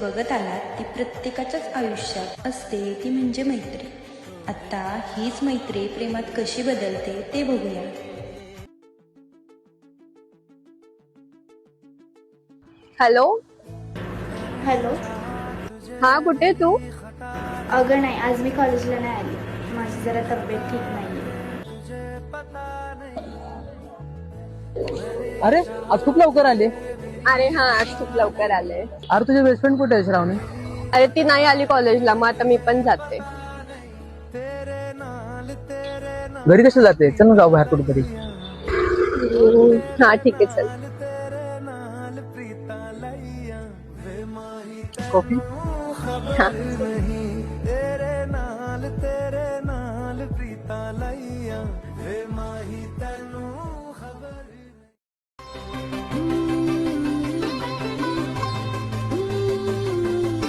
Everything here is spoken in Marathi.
बघत आलात ती प्रत्येकाच्याच आयुष्यात असते ती म्हणजे मैत्री. आता हीच मैत्री प्रेमात कशी बदलते ते बघूया. हॅलो. हॅलो. हा, कुठे आहे तू? अगं नाही, आज मी कॉलेजला नाही आली. माझी जरा तब्येत ठीक नाही. अरे आज खूप लवकर आले. अरे हा, आज खूप लवकर आले. अरे तुझे बेस्ट फ्रेंड कुठे आहे श्रावणी? अरे ती नाही आली कॉलेजला, मग आता मी पण जाते. घरी कशी जाते? चल ना जाऊ बाहेर कुठेतरी. हा ठीक आहे, चल. कॉफी? हा.